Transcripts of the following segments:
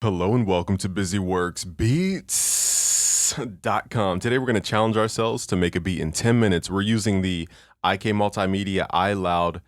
Hello and welcome to BusyWorksBeats.com. Today we're going to challenge ourselves to make a beat in 10 minutes. We're using the IK Multimedia iLoud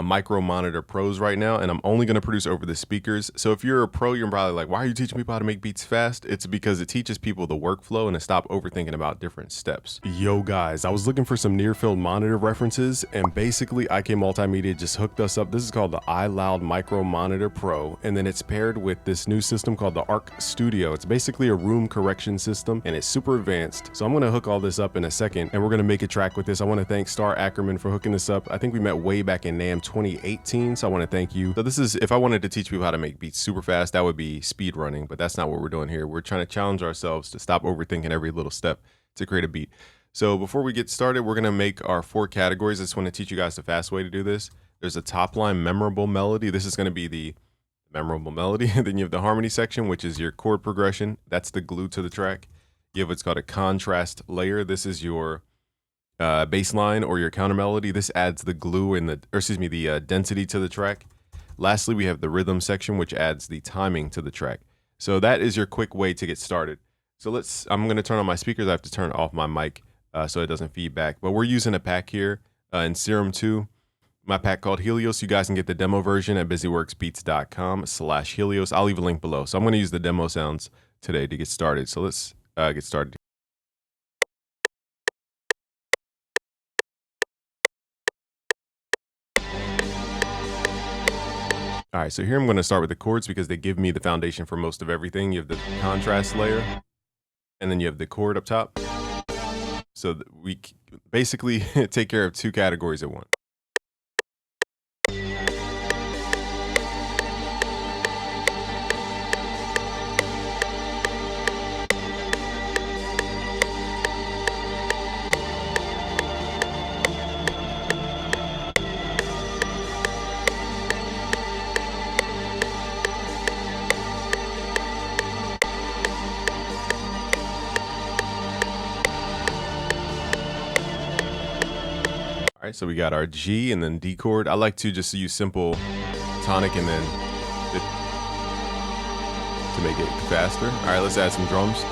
Micro Monitor Pros right now, and I'm only going to produce over the speakers. So if you're a pro, you're probably like, why are you teaching people how to make beats fast? It's because it teaches people the workflow and to stop overthinking about different steps. Yo guys, I was looking for some near-field monitor references, and basically IK Multimedia just hooked us up. This is called the iLoud Micro Monitor Pro, and then it's paired with this new system called the Arc Studio. It's basically a room correction system, and it's super advanced. So I'm going to hook all this up in a second, and we're going to make a track with this. I want to thank Star Ackerman for hooking this up. I think we met way back in NAMM 2018, so I want to thank you. So this is, if I wanted to teach people how to make beats super fast, that would be speed running, but that's not what we're doing here. We're trying to challenge ourselves to stop overthinking every little step to create a beat. So before we get started, we're going to make our 4 categories. I just want to teach you guys the fast way to do this. There's a top line memorable melody. This is going to be the memorable melody. Then you have the harmony section, which is your chord progression. That's the glue to the track. You have what's called a contrast layer. This is your bass line or your counter melody. This adds the glue and the density to the track. Lastly, we have the rhythm section, which adds the timing to the track. So that is your quick way to get started. So I'm going to turn on my speakers. I have to turn off my mic so it doesn't feedback. But we're using a pack here in Serum 2, my pack called Helios. You guys can get the demo version at busyworksbeats.com/Helios. I'll leave a link below. So I'm going to use the demo sounds today to get started. So let's get started. All right, so here I'm going to start with the chords because they give me the foundation for most of everything. You have the contrast layer, and then you have the chord up top. So we basically take care of 2 categories at once. All right, so we got our G and then D chord. I like to just use simple tonic and then to make it faster. All right, let's add some drums.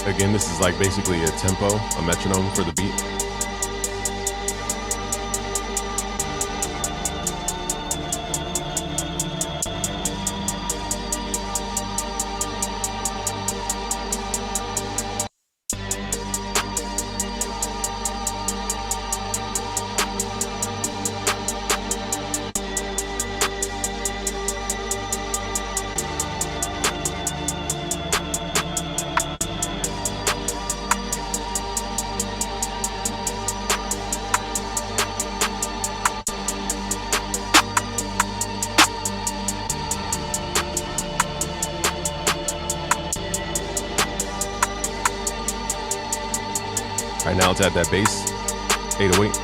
Again, this is like basically a tempo, a metronome for the beat. All right, now let's add that bass, 808.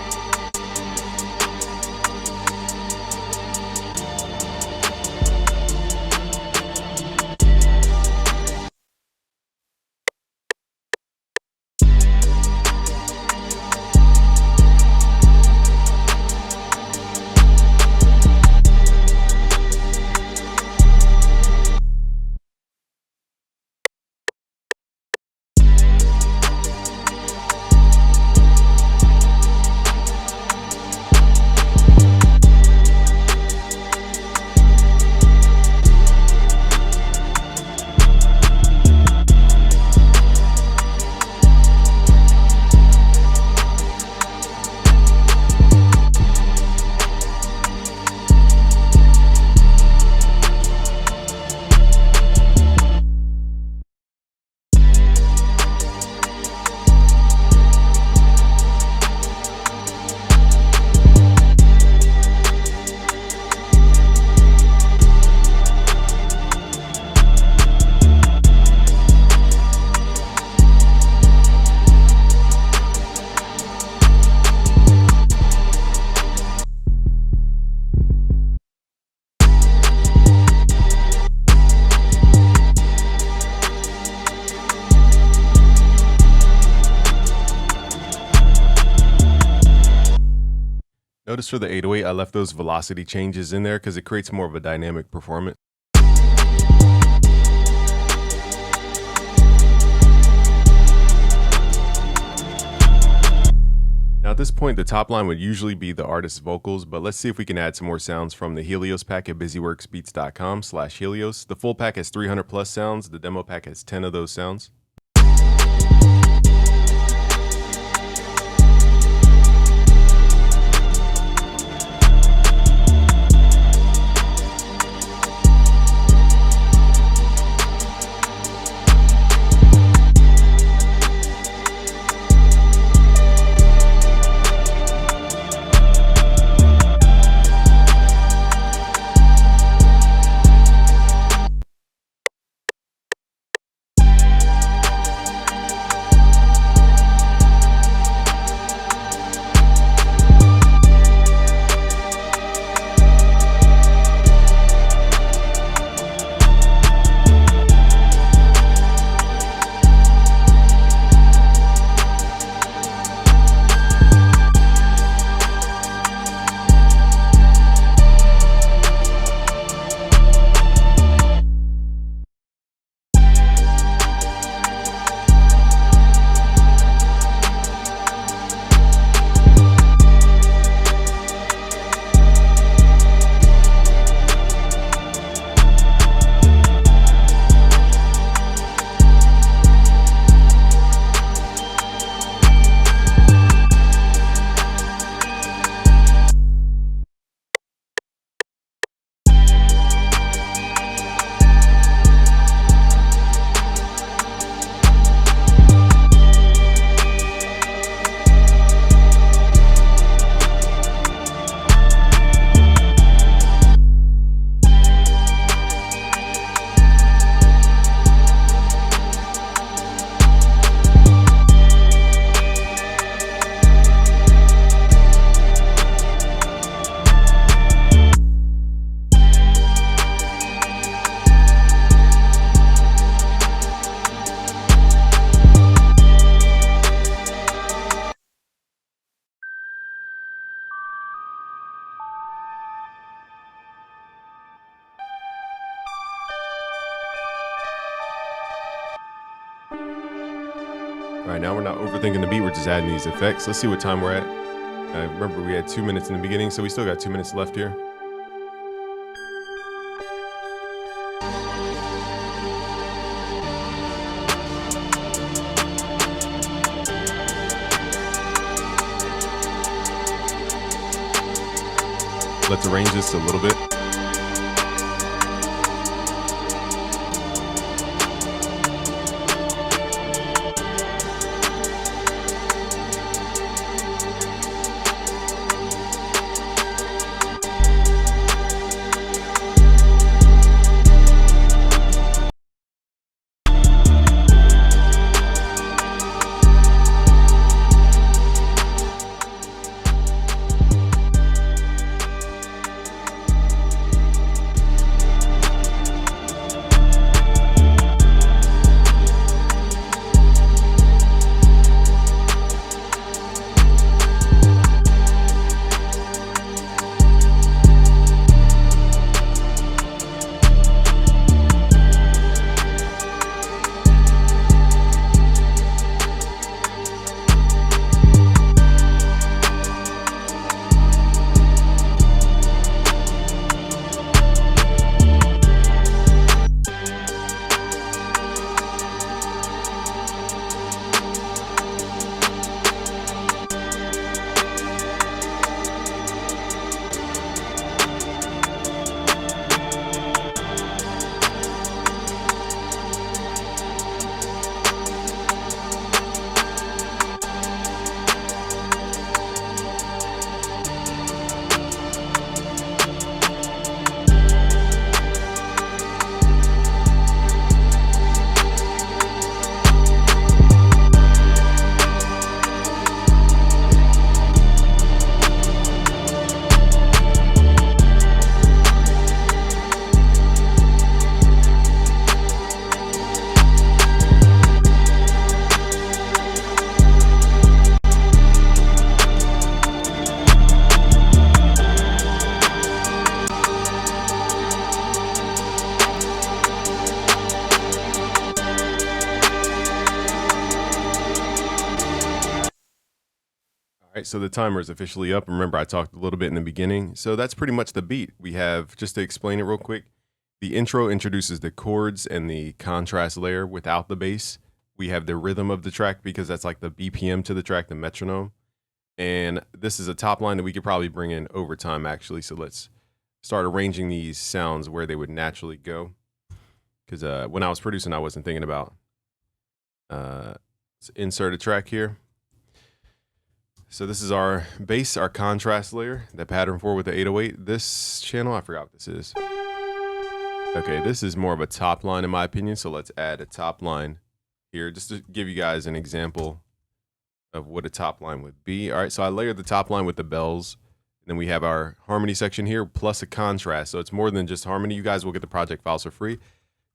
Notice for the 808, I left those velocity changes in there because it creates more of a dynamic performance. Now at this point, the top line would usually be the artist's vocals, but let's see if we can add some more sounds from the Helios pack at busyworksbeats.com/Helios. The full pack has 300 plus sounds. The demo pack has 10 of those sounds. All right, now we're not overthinking the beat, we're just adding these effects. Let's see what time we're at. Remember, we had 2 minutes in the beginning, so we still got 2 minutes left here. Let's arrange this a little bit. so the timer is officially up. Remember, I talked a little bit in the beginning. So that's pretty much the beat. We have, just to explain it real quick, the intro introduces the chords and the contrast layer without the bass. We have the rhythm of the track because that's like the BPM to the track, the metronome. And this is a top line that we could probably bring in over time, actually. So let's start arranging these sounds where they would naturally go. Because when I was producing, I wasn't thinking about let's insert a track here. So this is our bass, our contrast layer, the pattern 4 with the 808. This channel, I forgot what this is. Okay, this is more of a top line in my opinion. So let's add a top line here just to give you guys an example of what a top line would be. All right, so I layered the top line with the bells. And then we have our harmony section here plus a contrast. So it's more than just harmony. You guys will get the project files for free.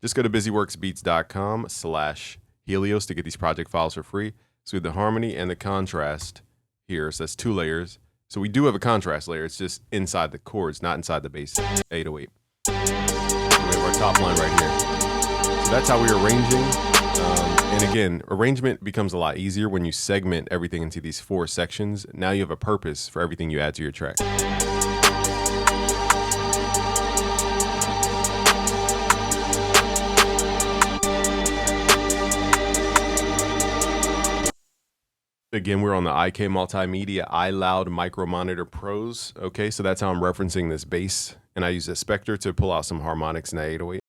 Just go to busyworksbeats.com/Helios to get these project files for free. So we have the harmony and the contrast here. So that's 2 layers. So we do have a contrast layer. It's just inside the chords, not inside the bass 808. So we have our top line right here. So that's how we're arranging. And again, arrangement becomes a lot easier when you segment everything into these 4 sections. Now you have a purpose for everything you add to your track. Again, we're on the IK Multimedia iLoud Micro Monitor Pros. Okay, so that's how I'm referencing this bass. And I use a Spectre to pull out some harmonics in the 808.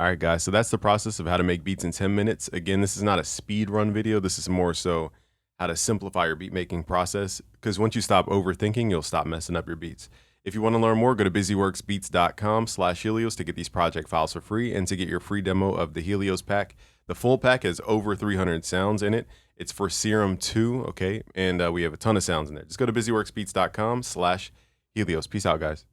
All right, guys, so that's the process of how to make beats in 10 minutes. Again, this is not a speed run video. This is more so how to simplify your beat making process, because once you stop overthinking, you'll stop messing up your beats. If you want to learn more, go to busyworksbeats.com/Helios to get these project files for free and to get your free demo of the Helios pack. The full pack has over 300 sounds in it. It's for Serum 2, okay? And we have a ton of sounds in there. Just go to busyworksbeats.com/Helios. Peace out, guys.